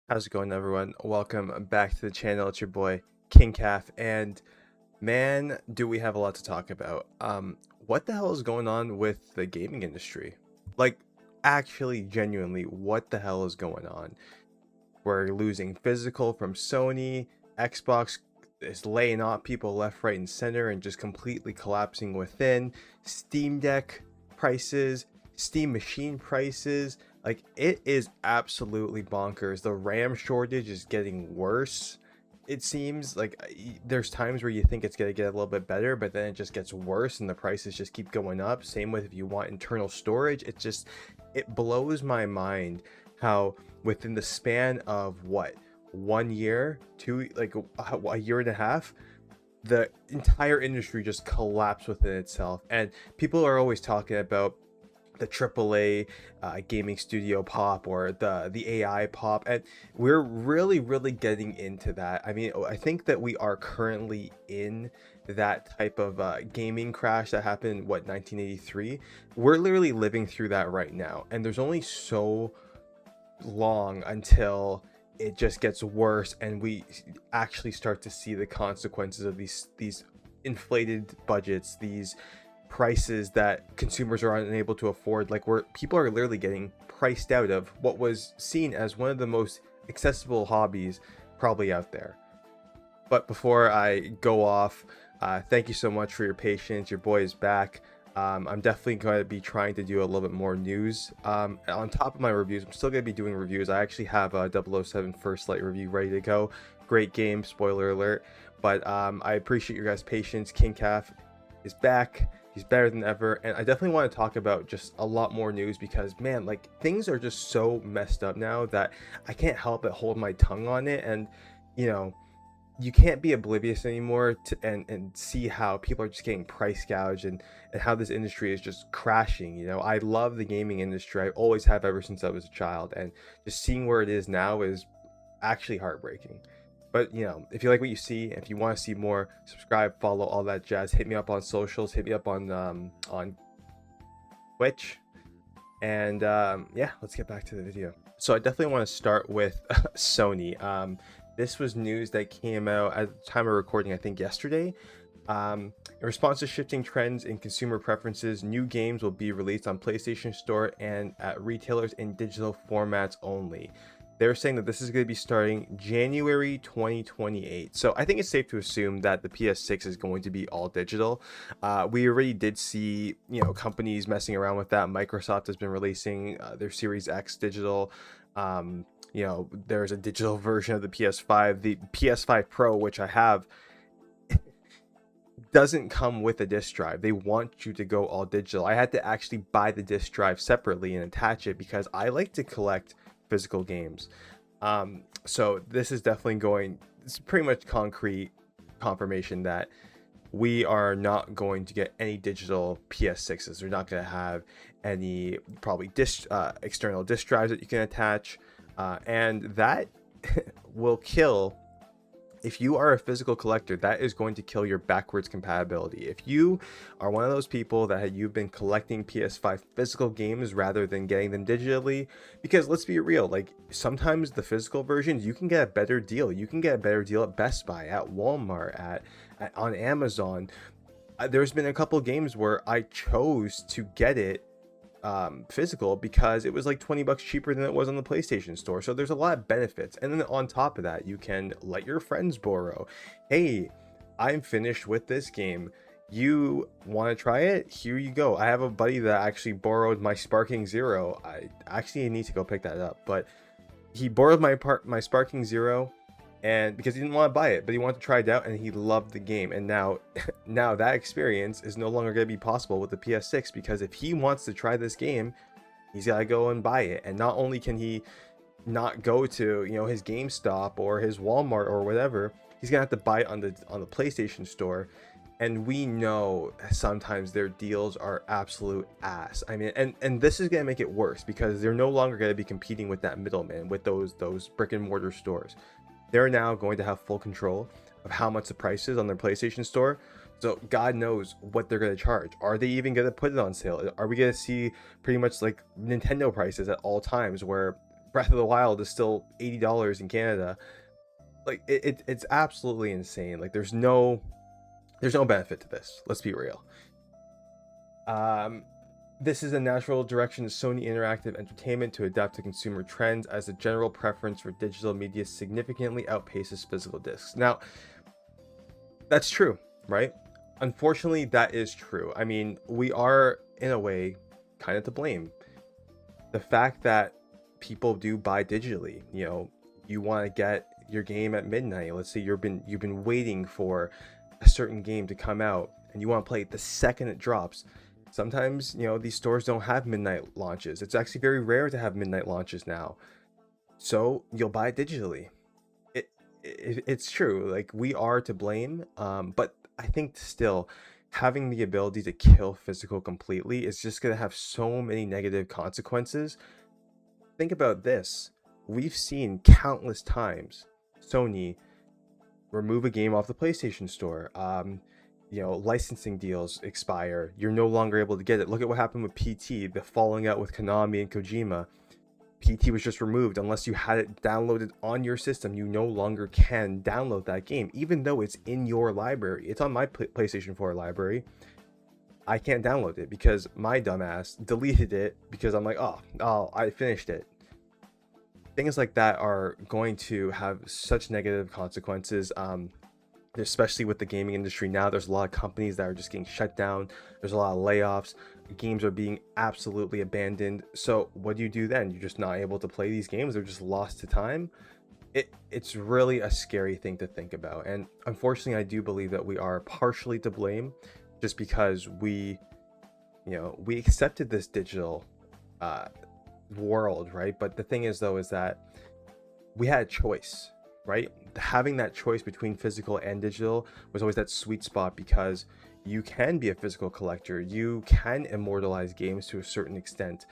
How's it going, everyone? Welcome back to the channel. It's your boy King Calf, and man, do we have a lot to talk about. What the hell is going on with the gaming industry? Like, actually, genuinely, what the hell is going on? We're losing physical from Sony. Xbox is laying off people left, right, and center, and just completely collapsing within. Steam Deck prices, Steam machine prices, like it is absolutely bonkers. The RAM shortage is getting worse. It seems like there's times where you think it's gonna get a little bit better, but then it just gets worse and the prices just keep going up. Same with if you want internal storage. It blows my mind how within the span of what, 1 year, two, like a year and a half, the entire industry just collapsed within itself. And people are always talking about the AAA gaming studio pop or the AI pop, and we're really getting into that. I mean, I think that we are currently in that type of gaming crash that happened, what, 1983. We're literally living through that right now, and there's only so long until it just gets worse and we actually start to see the consequences of these inflated budgets, these prices that consumers are unable to afford. Like, where people are literally getting priced out of what was seen as one of the most accessible hobbies probably out there. But before I go off, thank you so much for your patience. Your boy is back. I'm definitely going to be trying to do a little bit more news. On top of my reviews, I'm still going to be doing reviews. I actually have a 007 First Light review ready to go. Great game, spoiler alert. But I appreciate your guys' patience. King Calf is back. He's better than ever. And I definitely want to talk about just a lot more news because, man, like, things are just so messed up now that I can't help but hold my tongue on it. And, you know, you can't be oblivious anymore to and see how people are just getting price gouged and how this industry is just crashing. I love the gaming industry. I always have ever since I was a child, and just seeing where it is now is actually heartbreaking. But if you like what you see, if you want to see more, subscribe, follow, all that jazz. Hit me up on socials, hit me up on Twitch, and yeah, let's get back to the video. So I definitely want to start with Sony. This was news that came out at the time of recording, I think yesterday. In response to shifting trends in consumer preferences, new games will be released on PlayStation Store and at retailers in digital formats only. They're saying that this is going to be starting January 2028. So I think it's safe to assume that the PS6 is going to be all digital. We already did see, companies messing around with that. Microsoft has been releasing their Series X digital. There's a digital version of the PS5. The PS5 Pro, which I have, doesn't come with a disc drive. They want you to go all digital. I had to actually buy the disc drive separately and attach it because I like to collect physical games. So this is definitely it's pretty much concrete confirmation that we are not going to get any digital PS6s. They're not going to have any probably external disc drives that you can attach, and that will kill. If you are a physical collector, that is going to kill your backwards compatibility. If you are one of those people that you've been collecting PS5 physical games rather than getting them digitally, because let's be real, like, sometimes the physical versions, you can get a better deal. You can get a better deal at Best Buy, at Walmart, on Amazon. There's been a couple games where I chose to get it physical because it was like 20 bucks cheaper than it was on the PlayStation Store. So there's a lot of benefits. And then on top of that, you can let your friends borrow. Hey, I'm finished with this game. You want to try it? Here you go. I have a buddy that actually borrowed my Sparking Zero. I actually need to go pick that up, but he borrowed my Sparking Zero, and because he didn't want to buy it, but he wanted to try it out, and he loved the game. And now now that experience is no longer going to be possible with the PS6, because if he wants to try this game, he's got to go and buy it. And not only can he not go to his GameStop or his Walmart or whatever, he's gonna have to buy it on the PlayStation Store. And we know sometimes their deals are absolute ass. I mean, and this is gonna make it worse because they're no longer gonna be competing with that middleman, with those brick and mortar stores. They're now going to have full control of how much the price is on their PlayStation Store. So God knows what they're going to charge. Are they even going to put it on sale? Are we going to see pretty much like Nintendo prices at all times, where Breath of the Wild is still $80 in Canada. Like it's absolutely insane. Like there's no benefit to this. Let's be real. Um, this is a natural direction of Sony Interactive Entertainment to adapt to consumer trends as the general preference for digital media significantly outpaces physical discs. Now, that's true, right? Unfortunately, that is true. I mean, we are in a way kind of to blame. The fact that people do buy digitally, you want to get your game at midnight. Let's say you've been waiting for a certain game to come out and you want to play it the second it drops. Sometimes, these stores don't have midnight launches. It's actually very rare to have midnight launches now. So you'll buy it digitally. It's true. Like, we are to blame. But I think still having the ability to kill physical completely is just going to have so many negative consequences. Think about this. We've seen countless times Sony remove a game off the PlayStation Store. Licensing deals expire. You're no longer able to get it. Look at what happened with PT, the falling out with Konami and Kojima. PT was just removed. Unless you had it downloaded on your system, you no longer can download that game, even though it's in your library. It's on my PlayStation 4 library. I can't download it because my dumbass deleted it because I'm like, oh, I finished it. Things like that are going to have such negative consequences, especially with the gaming industry now. There's a lot of companies that are just getting shut down. There's a lot of layoffs. Games are being absolutely abandoned. So what do you do then? You're just not able to play these games. They're just lost to time. It's really a scary thing to think about. And unfortunately, I do believe that we are partially to blame just because we accepted this digital world, right? But the thing is, though, is that we had a choice, right? Having that choice between physical and digital was always that sweet spot, because you can be a physical collector, you can immortalize games to a certain extent,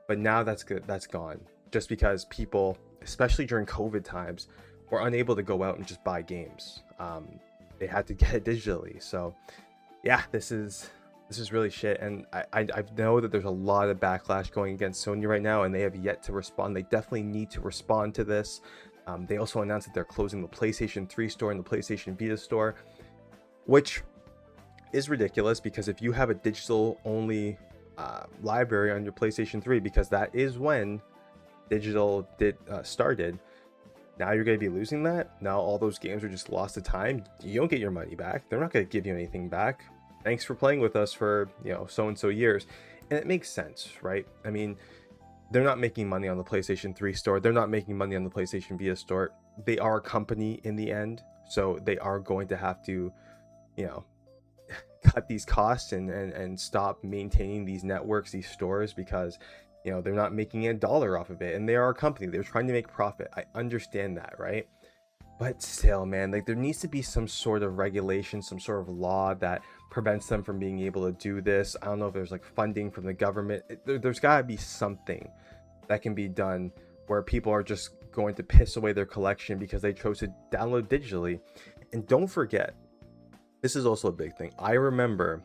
but now that's gone, just because people, especially during COVID times, were unable to go out and just buy games. They had to get it digitally. So yeah, this is really shit, and I know that there's a lot of backlash going against Sony right now, and they have yet to respond. They definitely need to respond to this. They also announced that they're closing the PlayStation 3 store and the PlayStation Vita store, which is ridiculous, because if you have a digital only library on your PlayStation 3, because that is when digital started, now you're going to be losing that. Now all those games are just lost to time. You don't get your money back. They're not going to give you anything back. Thanks for playing with us for so and so years. And it makes sense, right? I mean, they're not making money on the PlayStation 3 store. They're not making money on the PlayStation Vita store. They are a company in the end, so they are going to have to cut these costs and stop maintaining these networks, these stores, because they're not making a dollar off of it, and they are a company. They're trying to make profit. I understand that, right? But still, man, like, there needs to be some sort of regulation, some sort of law that prevents them from being able to do this. I don't know if there's like funding from the government. There's got to be something that can be done where people are just going to piss away their collection because they chose to download digitally. And don't forget, this is also a big thing. I remember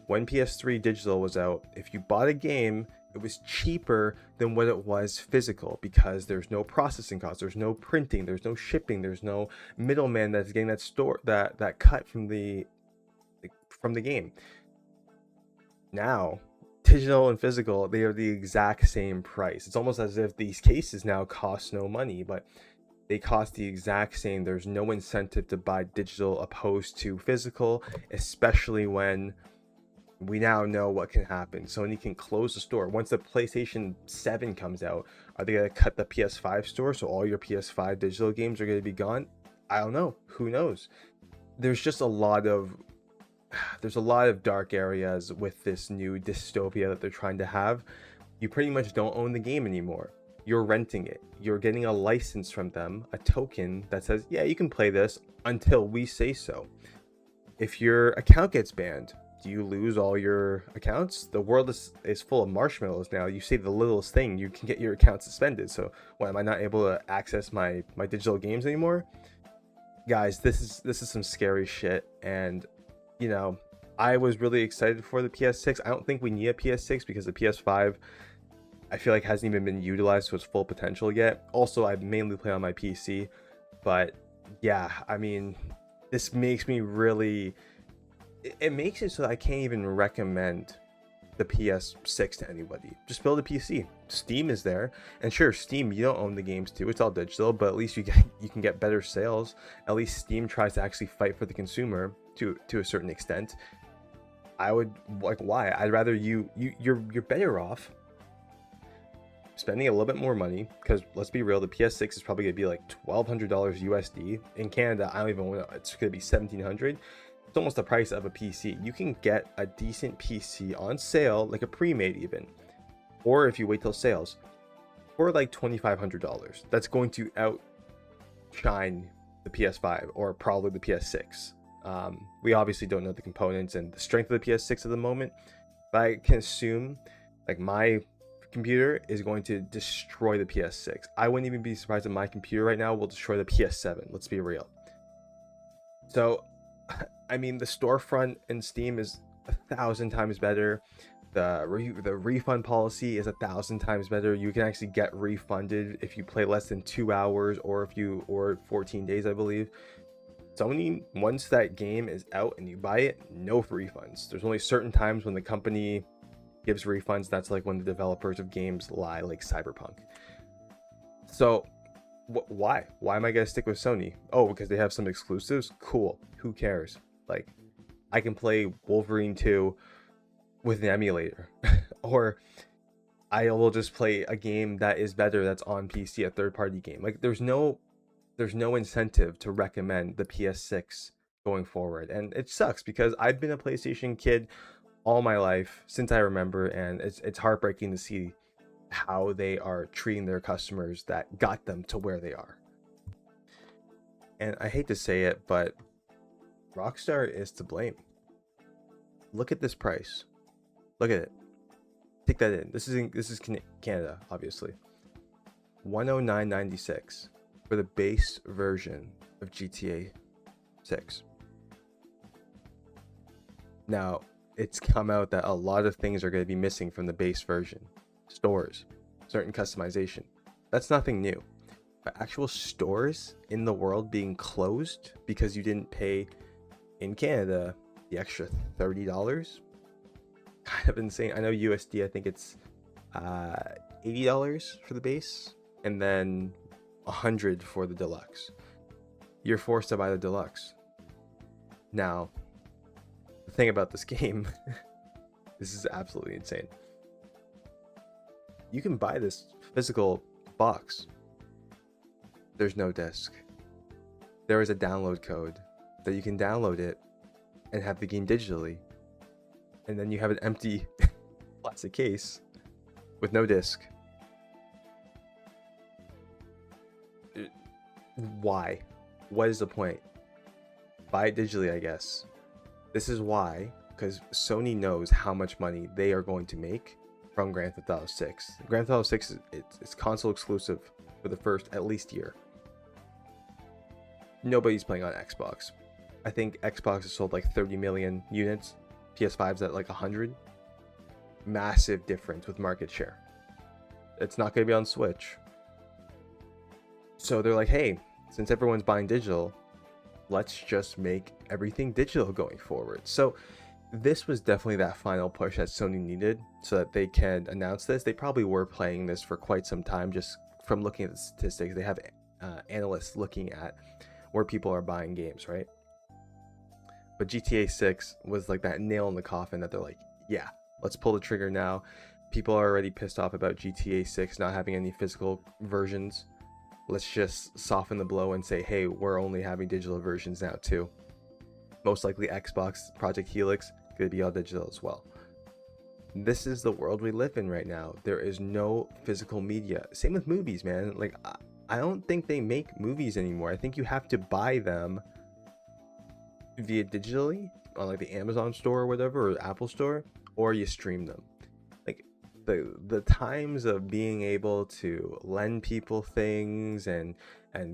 when PS3 digital was out, if you bought a game, it was cheaper than what it was physical, because there's no processing costs, there's no printing, there's no shipping, there's no middleman that's getting that cut from the game. Now, digital and physical, they are the exact same price. It's almost as if these cases now cost no money, but they cost the exact same. There's no incentive to buy digital opposed to physical, especially when we now know what can happen. Sony can close the store. Once the PlayStation 7 comes out, are they going to cut the PS5 store so all your PS5 digital games are going to be gone? I don't know. Who knows? There's just a lot of dark areas with this new dystopia that they're trying to have. You pretty much don't own the game anymore. You're renting it. You're getting a license from them, a token that says, yeah, you can play this until we say so. If your account gets banned, do you lose all your accounts? The world is full of marshmallows now. You say the littlest thing, you can get your account suspended. So what, am I not able to access my digital games anymore? Guys, this is some scary shit. And I was really excited for the PS6. I don't think we need a PS6 because the PS5 I feel like hasn't even been utilized to its full potential yet. Also, I mainly play on my PC, but yeah, I mean, this makes me really. It makes it so that I can't even recommend the PS6 to anybody. Just build a PC. Steam is there, and sure, Steam, you don't own the games too. It's all digital, but at least you can get better sales. At least Steam tries to actually fight for the consumer to a certain extent. I would like why? I'd rather you're better off spending a little bit more money, because let's be real, the PS6 is probably gonna be like $1,200 USD. In Canada, I don't even know, it's gonna be 1,700. It's almost the price of a PC. You can get a decent PC on sale, like a pre-made even, or if you wait till sales, for like $2,500. That's going to outshine the PS5 or probably the PS6. We obviously don't know the components and the strength of the PS6 at the moment, but I can assume like my computer is going to destroy the PS6. I wouldn't even be surprised if my computer right now will destroy the PS7. Let's be real. So, I mean, the storefront in Steam is 1,000 times better. The refund policy is 1,000 times better. You can actually get refunded if you play less than 2 hours, or or 14 days, I believe. Sony, once that game is out and you buy it, no refunds. There's only certain times when the company gives refunds. That's like when the developers of games lie, like Cyberpunk. So why am I gonna stick with Sony? Oh, because they have some exclusives? Cool, who cares? Like, I can play Wolverine 2 with an emulator or I will just play a game that is better that's on PC, a third-party game. Like, there's no incentive to recommend the PS6 going forward. And it sucks because I've been a PlayStation kid all my life since I remember, and it's heartbreaking to see how they are treating their customers that got them to where they are. And I hate to say it, but Rockstar is to blame. Look at this price. Look at it. Take that in. This is Canada, obviously. $109.96 for the base version of GTA 6. Now, it's come out that a lot of things are going to be missing from the base version. Stores, certain customization. That's nothing new. But actual stores in the world being closed because you didn't pay in Canada the extra $30? Kind of insane. I know USD, I think it's $80 for the base, and then $100 for the deluxe. You're forced to buy the deluxe. Now, the thing about this game, this is absolutely insane. You can buy this physical box. There's no disc. There is a download code that you can download it and have the game digitally. And then you have an empty plastic case with no disc. Why? What is the point? Buy it digitally, I guess. This is why, because Sony knows how much money they are going to make from Grand Theft Auto 6. Grand Theft Auto 6 it's console exclusive for the first at least year. Nobody's playing on Xbox. I think Xbox has sold like 30 million units. PS5's at like 100. Massive difference with market share. It's not going to be on Switch. So they're like, hey, since everyone's buying digital, let's just make everything digital going forward. So this was definitely that final push that Sony needed so that they can announce this. They probably were playing this for quite some time, just from looking at the statistics. They have analysts looking at where people are buying games, right? But GTA 6 was like that nail in the coffin that they're like, yeah, let's pull the trigger now. People are already pissed off about GTA 6 not having any physical versions. Let's just soften the blow and say, hey, we're only having digital versions now too. Most likely Xbox Project Helix could be all digital as well. This is the world we live in right now. There is no physical media. Same with movies, man. Like, I don't think they make movies anymore. I think you have to buy them via digitally on like the Amazon store or whatever, or Apple store, or you stream them. Like, the times of being able to lend people things and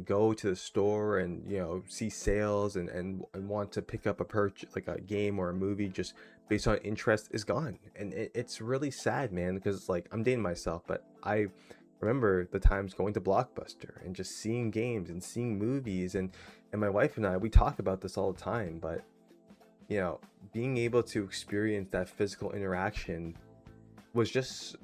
go to the store and, you know, see sales and want to pick up a like a game or a movie just based on interest is gone, and it's really sad, man, because like I'm dating myself, but I remember the times going to Blockbuster and just seeing games and seeing movies, and my wife and I, we talk about this all the time, but you know, being able to experience that physical interaction was just,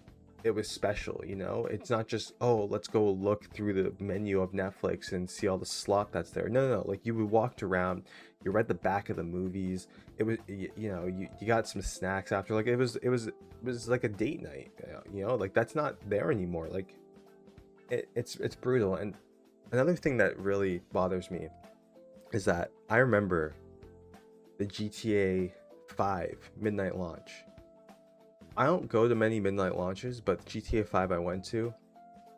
it was special, you know? It's not just, oh, let's go look through the menu of Netflix and see all the slop that's there. No, no, no. Like, you walked around, you read the back of the movies. It was, you know, you got some snacks after. Like, it was like a date night, you know? Like, that's not there anymore. Like, it's brutal. And another thing that really bothers me is that I remember the GTA 5 midnight launch. I don't go to many midnight launches, but GTA 5 I went to,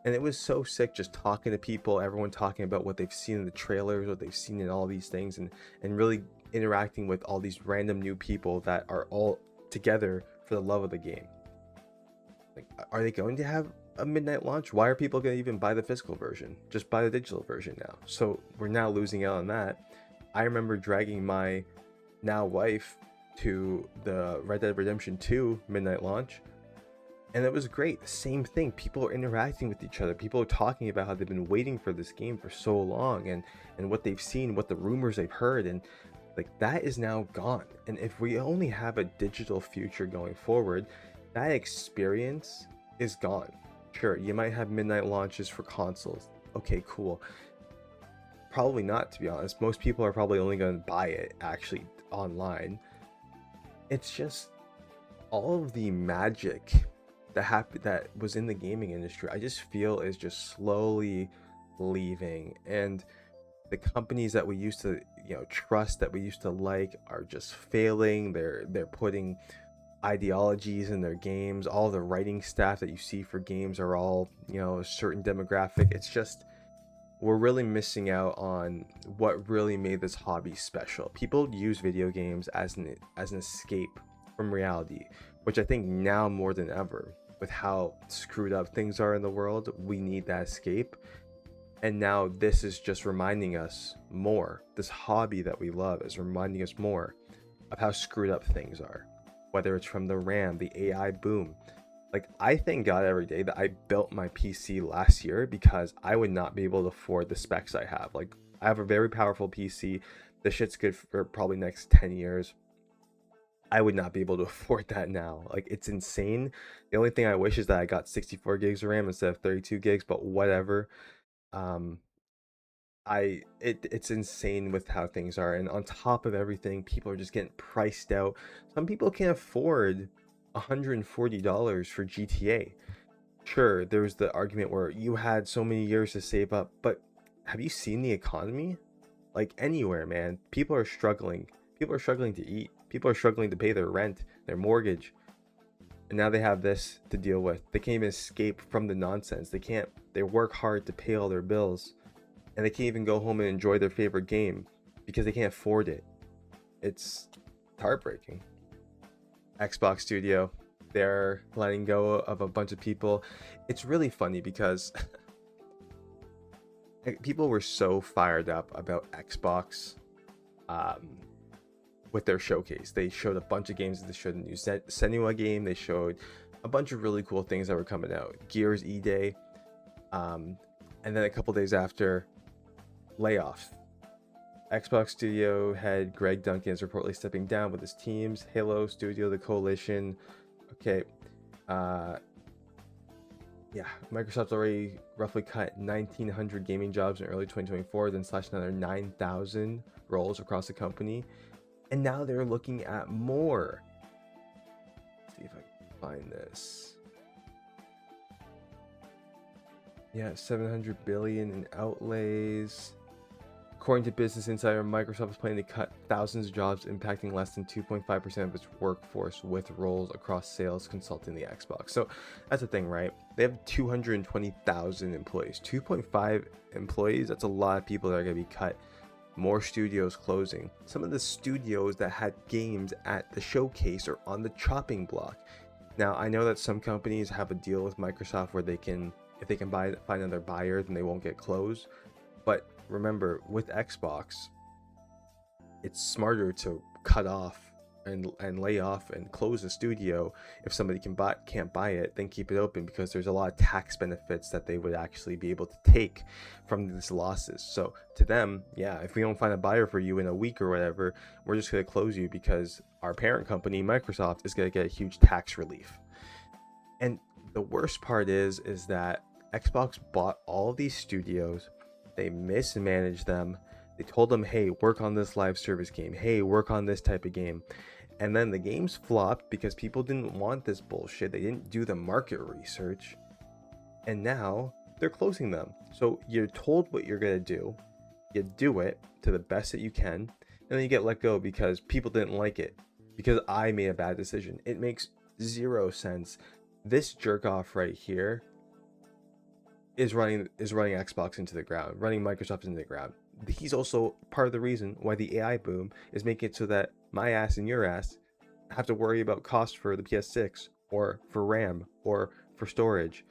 and it was so sick just talking to people, everyone talking about what they've seen in the trailers, what they've seen in all these things, and really interacting with all these random new people that are all together for the love of the game. Like, are they going to have a midnight launch? Why are people going to even buy the physical version? Just buy the digital version now. So we're now losing out on that. I remember dragging my now wife to the Red Dead Redemption 2 midnight launch, and it was great. The same thing. People are interacting with each other. People are talking about how they've been waiting for this game for so long, and what they've seen, what the rumors they've heard, and like that is now gone. And if we only have a digital future going forward, that experience is gone. Sure, you might have midnight launches for consoles. Okay, cool. Probably not, to be honest. Most people are probably only going to buy it actually online. It's just all of the magic that was in the gaming industry, I just feel is just slowly leaving, and the companies that we used to, you know, trust, that we used to like, are just failing. They're putting ideologies in their games. All the writing staff that you see for games are all, you know, a certain demographic. It's just, we're really missing out on what really made this hobby special. People use video games as an escape from reality, which I think now more than ever, with how screwed up things are in the world, we need that escape. And now this is just reminding us more. This hobby that we love is reminding us more of how screwed up things are, whether it's from the RAM, the AI boom. Like, I thank God every day that I built my PC last year, because I would not be able to afford the specs I have. Like, I have a very powerful PC. This shit's good for probably next 10 years. I would not be able to afford that now. Like, it's insane. The only thing I wish is that I got 64 gigs of RAM instead of 32 gigs, but whatever. Um, it's insane with how things are, and on top of everything, people are just getting priced out. Some people can't afford $140 for GTA. Sure, there was the argument where you had so many years to save up, but have you seen the economy? Like, anywhere, man, people are struggling. People are struggling to eat. People are struggling to pay their rent, their mortgage, and now they have this to deal with. They can't even escape from the nonsense. They work hard to pay all their bills, and they can't even go home and enjoy their favorite game because they can't afford it. It's heartbreaking. Xbox Studio, they're letting go of a bunch of people. It's really funny because people were so fired up about Xbox with their showcase. They showed a bunch of games. They showed a new Senua game. They showed a bunch of really cool things that were coming out. Gears E-Day. And then a couple days after, Layoffs. Xbox Studio head Greg Duncan is reportedly stepping down with his teams. Halo Studio, the Coalition. Okay. Yeah, Microsoft's already roughly cut 1,900 gaming jobs in early 2024, then slashed another 9,000 roles across the company. And now they're looking at more. Let's see if I can find this. Yeah, 700 billion in outlays. According to Business Insider, Microsoft is planning to cut thousands of jobs, impacting less than 2.5% of its workforce, with roles across sales, consulting, the Xbox. So that's the thing, right? They have 220,000 employees. 2.5 employees, that's a lot of people that are going to be cut. More studios closing. Some of the studios that had games at the showcase are on the chopping block. Now, I know that some companies have a deal with Microsoft where they can, if they can find another buyer, then they won't get closed. But remember, with Xbox, it's smarter to cut off and lay off and close the studio if somebody can't buy it, then keep it open, because there's a lot of tax benefits that they would actually be able to take from these losses. So to them, yeah, if we don't find a buyer for you in a week or whatever, we're just going to close you because our parent company, Microsoft, is going to get a huge tax relief. And the worst part is that Xbox bought all of these studios, they mismanaged them. They told them, hey, work on this live service game. Hey, work on this type of game. And then the games flopped because people didn't want this bullshit. They didn't do the market research. And now they're closing them. So you're told what you're going to do. You do it to the best that you can. And then you get let go because people didn't like it. Because I made a bad decision. It makes zero sense. This jerk off right here is running Xbox into the ground, running Microsoft into the ground. He's also part of the reason why the AI boom is making it so that my ass and your ass have to worry about cost for the PS6 or for RAM or for storage.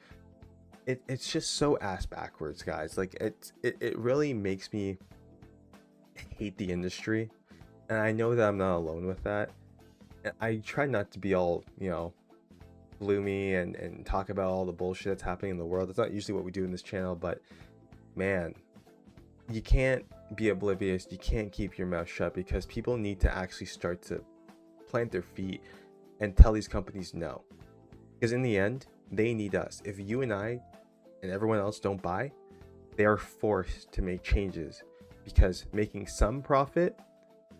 It's just so ass backwards, guys. Like it really makes me hate the industry, and I know that I'm not alone with that. And I try not to be all, gloomy and talk about all the bullshit that's happening in the world. That's not usually what we do in this channel, but man, you can't be oblivious. You can't keep your mouth shut, because people need to actually start to plant their feet and tell these companies no. Because in the end, they need us. If you and I and everyone else don't buy, they are forced to make changes, because making some profit,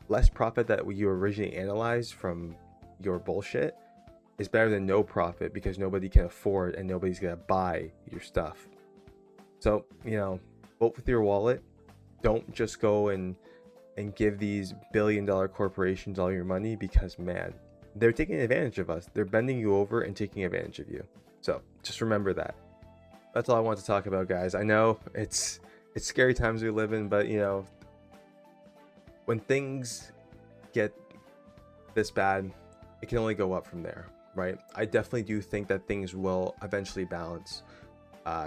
less profit that you originally analyzed from your bullshit, is better than no profit, because nobody can afford and nobody's gonna buy your stuff. So, vote with your wallet. Don't just go and give these billion-dollar corporations all your money, because man, they're taking advantage of us. They're bending you over and taking advantage of you. So just remember that. That's all I want to talk about, guys. I know it's scary times we live in, but when things get this bad, it can only go up from there, right? I definitely do think that things will eventually balance.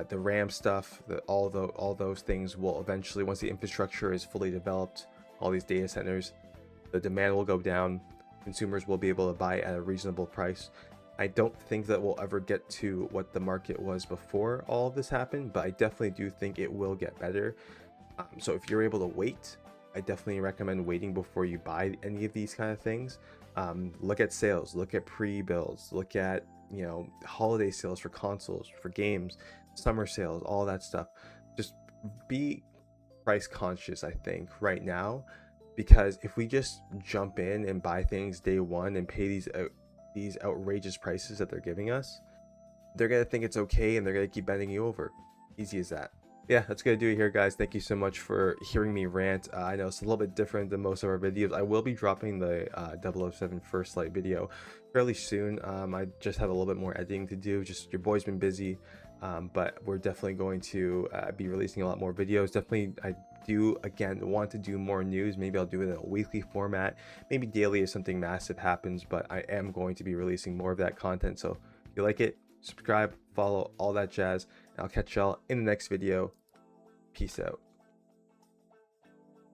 The RAM stuff, all those things will eventually, once the infrastructure is fully developed, all these data centers, the demand will go down. Consumers will be able to buy at a reasonable price. I don't think that we'll ever get to what the market was before all of this happened, but I definitely do think it will get better. So if you're able to wait, I definitely recommend waiting before you buy any of these kind of things. Look at sales, look at pre-builds, look at holiday sales for consoles, for games, summer sales, all that stuff. Just be price conscious, I think, right now, because if we just jump in and buy things day one and pay these outrageous prices that they're giving us, they're gonna think it's okay and they're gonna keep bending you over. Easy as that. Yeah, that's gonna do it here, guys. Thank you so much for hearing me rant. I know it's a little bit different than most of our videos. I will be dropping the 007 First Light video fairly soon. I just have a little bit more editing to do. Just your boy's been busy, but we're definitely going to be releasing a lot more videos. Definitely, I do again want to do more news. Maybe I'll do it in a weekly format, maybe daily if something massive happens. But I am going to be releasing more of that content. So if you like it, subscribe, follow, all that jazz. I'll catch y'all in the next video. Peace out.